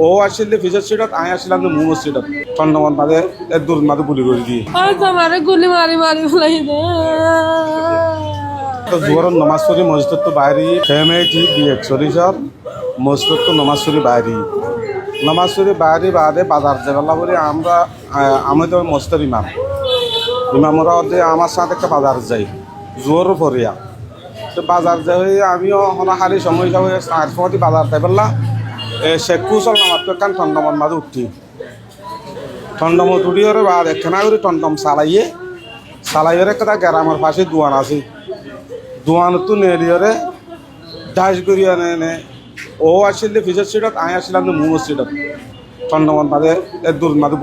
ও আসলে ফিজার সিটত আই আসলাম মু সিটত টন্ডমান মাঝে দূর মাঝে গুলি করে দিয়ে আমারে গুলি মারি মারি ফেলাই দে। তো জোয়ার নমাজ পড়ি মসজিদ তো বাইরে ফ্যামিলি বিয়ে সরিষার মসজিদ তো নমাজ পড়ি বাইরে নমাজ পড়ি বাইরে বাদে বাজার যাবেলা বলে আমরা আমি তো মস্তের ইমামরা ওদের আমার সাথে একটা বাজার যাই জোর পড়িয়া তো বাজার যাই আমিও হালি সময় হিসাবে সময় বাজার যাইবেলা শেখু চললাম আর একখান টন্ডমর মাঝে উঠি টন্ডমত উঠিওরে বাদ একখানা করে টন্ডম চালাইরে একটা গ্রামের পাশে দোয়ান আছে দোয়ানতো নেলিয়রে ডাস করি এনে ও আসলে ফিজার সিটত আই আসলাম মু সিটত টন্ডমত মাঝে দূর মাঝে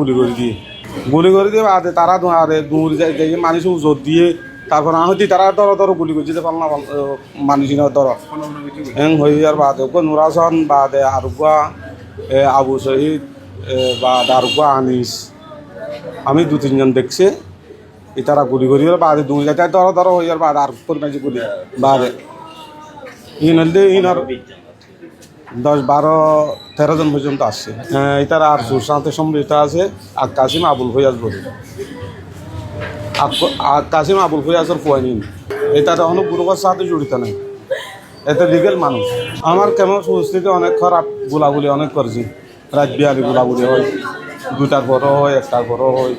গুলি করে দিয়ে বাদে তারা আরে দূর যাই মানুষ জোর দিয়ে তারপর আহতি তারা দর গুলি করে দিতে পারলাম মানুষ দর হ্যাং হয়ে যাওয়ার বাদে নুরাসন বাদে আরুগুয়া আবু শহীদ বা দারুগুয়া আনিস আমি 2-3 জন দেখছে তারা গুলি করি বাদে দুই যাতে দর হয়ে যাওয়ার বাদে আর পরিমাণ গুলি বাদে ইনার 10-12-13 জন পর্যন্ত আসছে এটার আর সুশান্তের সম্মিলিত আছে আর কাসিম আবুল ফয়াজ বলে কাসিম আবুল ফয়াজের পয়েন্ট এটা তখনও গ্রুপের সাথে জড়িত নেই এতে লিগেল মানুষ আমার কেমন পরিস্থিতি অনেক খারাপ গোলাগুলি অনেক করছি রাত বিয়ালি গোলাগুলি হয় 2টার পরও হয় 1টার পরও হয়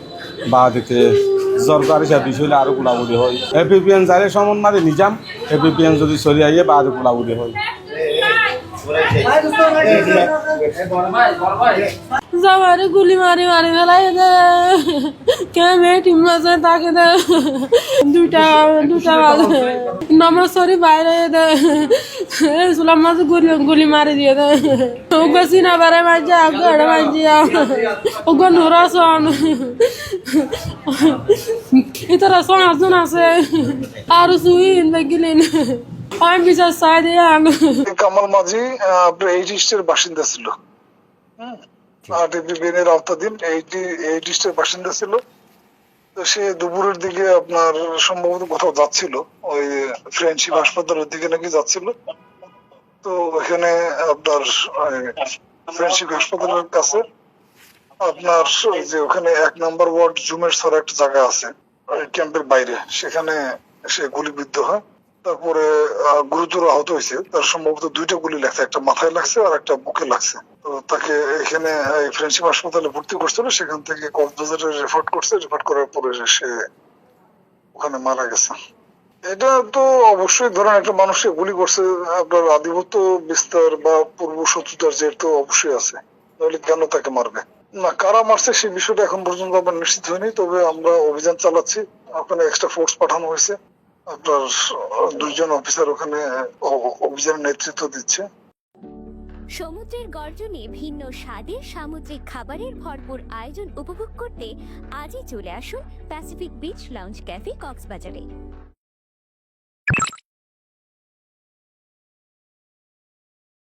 বা দিকে জরকার হিসাবে বিষয় হলে আরও গোলাগুলি হয় এপিপিএন যারে সমন মারে নিজাম এপিপিএন যদি চলে আইয়ে বা আরও গোলাগুলি হয় আমারে গুলি মারি মারি ফেলাই দে। কে মেয়ে মাঝে তাকে দে দুটা বাজে নমাজ সরি বাইরে দে সুলাম মাঝে গুলি মারি দিয়ে দে ওগো সিনা বারে মাঝে আগে এড়ে মাঝে ওগো নুরাসন ইতারা সোনাজন আছে আর সুইন বেগিলিন আমি বিচার চাই দিয়ে কামাল মাঝি আপনার এই ডিস্ট্রিক্টের বাসিন্দা ছিল টিপিবিএনের আওতাধীন এই ডিস্ট্রিক্টের বাসিন্দা ছিল। তো সে দুপুরের দিকে আপনার সম্ভবত কোথাও যাচ্ছিল ওই ফ্রেন্ডশিপ হাসপাতালের দিকে নাকি যাচ্ছিল। তো ওখানে আপনার ফ্রেন্ডশিপ হাসপাতালের কাছে আপনার যে ওখানে 1 নম্বর ওয়ার্ড জুমের সর একটা জায়গা আছে ক্যাম্পের বাইরে, সেখানে সে গুলিবিদ্ধ হয়। তারপরে গুরুতর আহত হয়েছে, তার সম্ভবত 2টা গুলি লাগছে, একটা মাথায় লাগছে আর একটা বুকে লাগছে। তো তাকে এখানে ফ্রেন্ডশিপ হাসপাতালে ভর্তি করছিল, সেখান থেকে কক্সবাজারে রেফার করার পরে সে ওখানে মারা গেছে। এটা তো অবশ্যই ধরেন একটা মানুষকে গুলি করছে, আপনার আধিপত্য বিস্তার বা পূর্ব শত্রুতার জের তো অবশ্যই আছে, তাহলে কেন তাকে মারবে না। কারা মারছে সেই বিষয়টা এখন পর্যন্ত আমরা নিশ্চিত হয়নি, তবে আমরা অভিযান চালাচ্ছি। ওখানে এক্সট্রা ফোর্স পাঠানো হয়েছে, আপনার 2 জন অফিসার ওখানে অভিযানের নেতৃত্ব দিচ্ছে। সমুদ্রের গর্জনে ভিন্ন স্বাদের সামুদ্রিক খাবারের ভরপুর আয়োজন উপভোগ করতে আজই চলে আসুন প্যাসিফিক বিচ লাউঞ্জ ক্যাফে কক্সবাজারে।